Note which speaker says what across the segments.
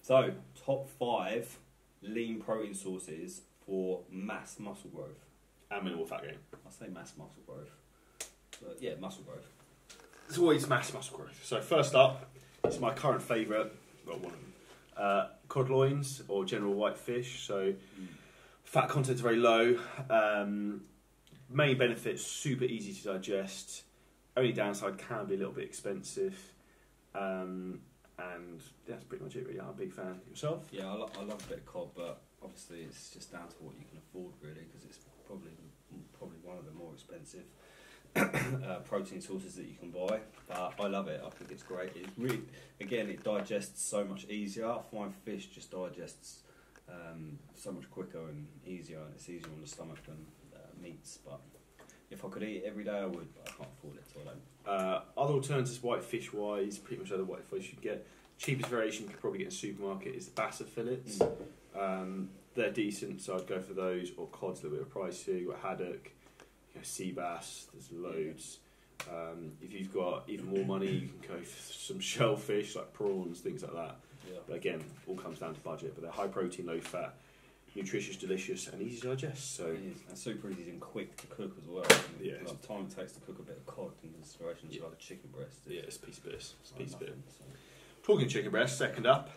Speaker 1: So, top 5 lean protein sources for mass muscle growth.
Speaker 2: And minimal fat gain.
Speaker 1: I say mass muscle growth. But yeah, muscle growth.
Speaker 2: It's always mass muscle growth. So first up, it's my current favourite, well, one of them. Cod loins or general white fish. So fat content's very low. Main benefits, super easy to digest. Only downside, can be a little bit expensive. And that's pretty much it really. I'm a big fan. Yourself?
Speaker 1: Yeah, I love a bit of cod, but obviously it's just down to what you can afford really, because it's probably one of the more expensive protein sources that you can buy. But I love it. I think it's great. It's really, again, it digests so much easier. I find fish just digests so much quicker and easier, and it's easier on the stomach than meats. But if I could eat it every day, I would, but I can't afford it, so I don't.
Speaker 2: Other alternatives, white fish wise, pretty much other white fish you can get. Cheapest variation you could probably get in a supermarket is the Bassa fillets. They're decent, so I'd go for those, or cod's a little bit pricey. You've got haddock, sea bass, there's loads. If you've got even more money, you can go for some shellfish like prawns, things like that.
Speaker 1: Yeah.
Speaker 2: But again, all comes down to budget. But they're high protein, low fat, nutritious, delicious, and easy to digest. So
Speaker 1: it is, and super easy and quick to cook as well.
Speaker 2: Yeah,
Speaker 1: like time it takes to cook a bit of cod in consideration to like a chicken breast.
Speaker 2: Yeah, it's a piece of bliss. It's a piece of it.
Speaker 1: So.
Speaker 2: Talking chicken breast, second up,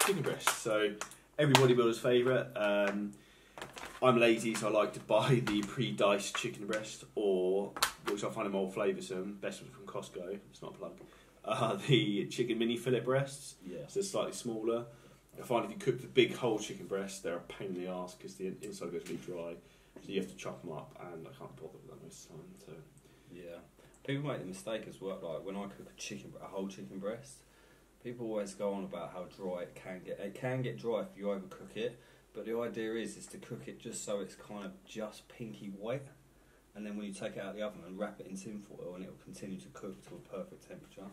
Speaker 2: chicken breast. So every bodybuilder's favourite. I'm lazy, so I like to buy the pre-diced chicken breast, or which I find more flavoursome. Best one from Costco. It's not a plug. The chicken mini fillet breasts.
Speaker 1: Yeah.
Speaker 2: So slightly smaller. I find if you cook the big whole chicken breast, they're a pain in the arse because the inside goes really dry. So you have to chop them up, and I can't bother with that most of the time. So
Speaker 1: yeah, people make the mistake as well. Like when I cook a whole chicken breast, people always go on about how dry it can get. It can get dry if you overcook it, but the idea is to cook it just so it's kind of just pinky white, and then when you take it out of the oven and wrap it in tin foil, and it will continue to cook to a perfect temperature.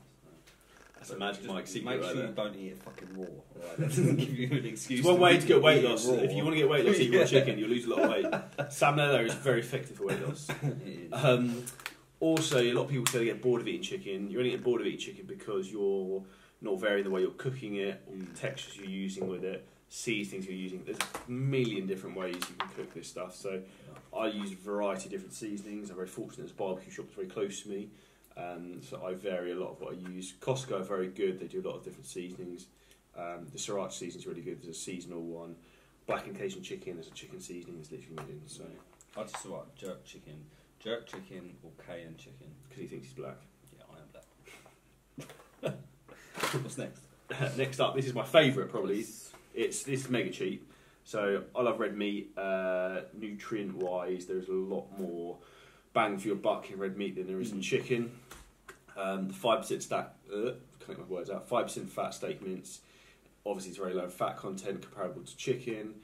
Speaker 2: that's a magic Mike secret.
Speaker 1: Make sure you don't eat it fucking raw. Right? That doesn't give you an excuse.
Speaker 2: It's one way to get weight loss.
Speaker 1: Raw.
Speaker 2: If you want to get weight loss, eat raw chicken. You'll lose a lot of weight. Salmonella is very effective for weight loss.
Speaker 1: It is.
Speaker 2: Also, a lot of people say they get bored of eating chicken. You're only getting bored of eating chicken because you're not varying the way you're cooking it, or the textures you're using with it, seasonings you're using. There's a million different ways you can cook this stuff. So I use a variety of different seasonings. I'm very fortunate there's a barbecue shop that's very close to me. So I vary a lot of what I use. Costco are very good. They do a lot of different seasonings. The Sriracha seasoning is really good. There's a seasonal one. Black and Cajun chicken, there's a chicken seasoning that's literally made in. So
Speaker 1: I just like jerk chicken or Cayenne chicken.
Speaker 2: Because he thinks he's black.
Speaker 1: Yeah, I am black. What's next?
Speaker 2: Next up, this is my favourite probably. This is mega cheap. So I love red meat. Nutrient wise, there's a lot more bang for your buck in red meat than there is in chicken. The 5% stack, can't get my words out. 5% fat steak mince. Obviously, it's very low fat content comparable to chicken.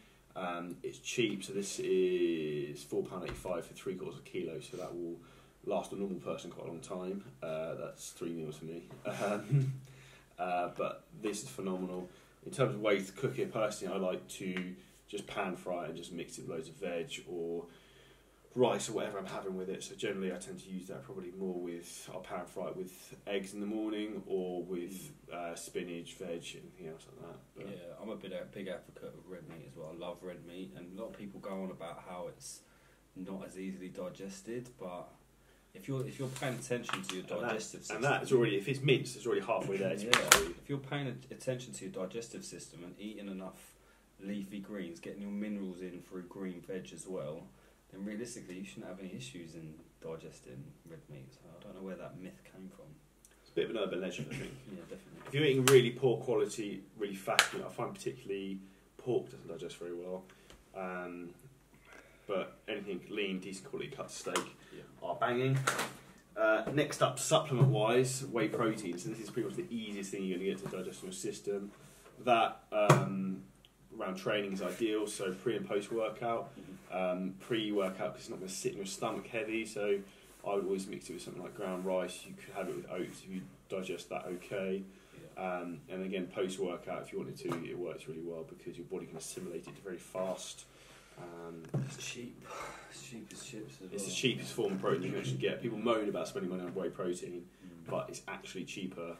Speaker 2: It's cheap, so this is £4.85 for 3/4 kilo. So that will last a normal person quite a long time. That's 3 meals for me. But this is phenomenal. In terms of ways to cook it, personally, I like to just pan fry it and just mix it with loads of veg or rice or whatever I'm having with it. So generally I tend to use that probably more with, I'll pan fry it with eggs in the morning or with spinach, veg, anything else like that. But
Speaker 1: yeah, I'm a big advocate of red meat as well. I love red meat, and a lot of people go on about how it's not as easily digested, but if you're paying attention to your digestive system,
Speaker 2: and that's already, if it's minced, it's already halfway there.
Speaker 1: Yeah, if you're paying attention to your digestive system and eating enough leafy greens, getting your minerals in through green veg as well, then realistically you shouldn't have any issues in digesting red meat. So I don't know where that myth came from.
Speaker 2: It's a bit of an urban legend, I think.
Speaker 1: Yeah, definitely.
Speaker 2: If you're eating really poor quality, really fatty, I find particularly pork doesn't digest very well. But anything lean, decent quality cut steak are banging. Next up, supplement-wise, whey protein. So this is pretty much the easiest thing you're going to get to digest in your system. That around training is ideal. So pre and post workout. Pre-workout because it's not going to sit in your stomach heavy. So I would always mix it with something like ground rice. You could have it with oats if you digest that okay. And again, post-workout, if you wanted to, it works really well because your body can assimilate it very fast.
Speaker 1: It's cheap. It's cheap as chips as well.
Speaker 2: It's the cheapest form of protein you can actually get. People moan about spending money on whey protein, but it's actually cheaper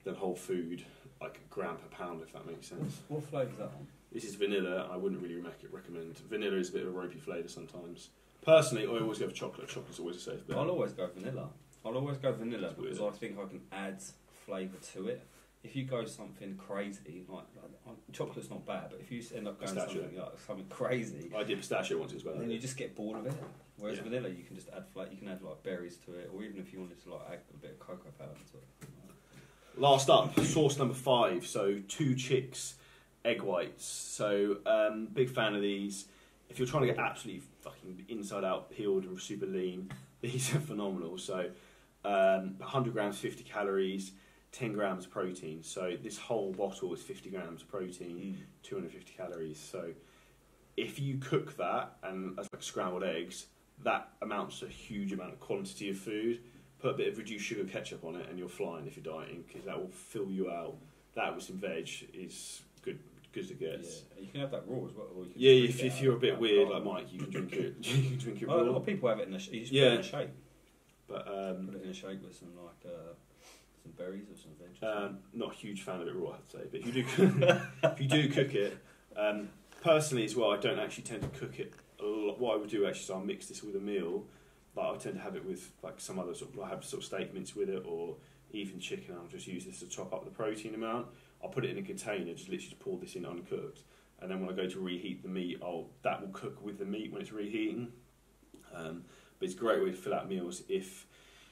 Speaker 2: than whole food, like a gram per pound, if that makes sense.
Speaker 1: What flavour is that on?
Speaker 2: This is vanilla. I wouldn't really recommend. Vanilla is a bit of a ropey flavour sometimes. Personally, I always go for chocolate. Chocolate's always a safe bet.
Speaker 1: I'll always go vanilla. Because
Speaker 2: weird.
Speaker 1: I think I can add flavour to it. If you go something crazy, like chocolate's not bad, but if you end up going something crazy,
Speaker 2: I did pistachio once as well.
Speaker 1: then you just get bored of it. Whereas vanilla, you can just add you can add like berries to it, or even if you wanted to like add a bit of cocoa powder to it.
Speaker 2: Last up, sauce number 5. So 2 chicks, egg whites. So big fan of these. If you're trying to get absolutely fucking inside out peeled and super lean, these are phenomenal. So 100 grams, 50 calories. 10 grams protein, so this whole bottle is 50 grams protein, 250 calories. So if you cook that and as like scrambled eggs, that amounts to a huge amount of quantity of food. Put a bit of reduced sugar ketchup on it and you're flying if you're dieting, because that will fill you out. That with some veg is good as it gets.
Speaker 1: Yeah, you can have that raw as well. Or
Speaker 2: you can if you're a bit weird like Mike, you can drink it. You can drink it raw.
Speaker 1: A lot of people have it in a shake. You just put it in a shake.
Speaker 2: But
Speaker 1: put it in a shake with some like some berries or some veg.
Speaker 2: Not a huge fan of it raw, I'd say. But if you do cook it, personally as well, I don't actually tend to cook it a lot. What I would do actually is I'll mix this with a meal. Like I tend to have it with like some other sort of, I have sort of steak mince with it, or even chicken. I'll just use this to top up the protein amount. I'll put it in a container, just literally just pour this in uncooked, and then when I go to reheat the meat, that will cook with the meat when it's reheating. But it's a great way to fill out meals if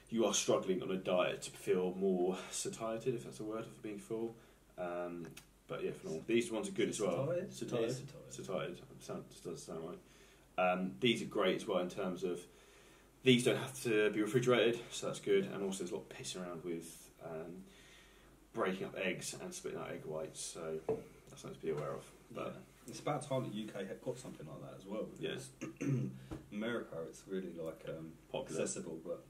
Speaker 2: you are struggling on a diet to feel more satiated, if that's a word, for being full. But yeah, for normal. These ones are good as well. Satiated. Does sound right. These are great as well in terms of these don't have to be refrigerated, so that's good. And also there's a lot of pissing around with breaking up eggs and splitting out egg whites, so that's something to be aware of. But
Speaker 1: it's about time that UK had got something like that as well. Because America, it's really like popular, accessible, but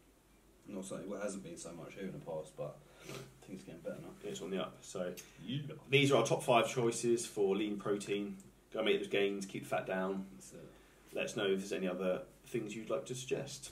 Speaker 1: not saying it hasn't been so much here in the past, but I think it's getting better now.
Speaker 2: It's on the up. So these are our top 5 choices for lean protein. Go make those gains, keep the fat down. Let us know if there's any other things you'd like to suggest.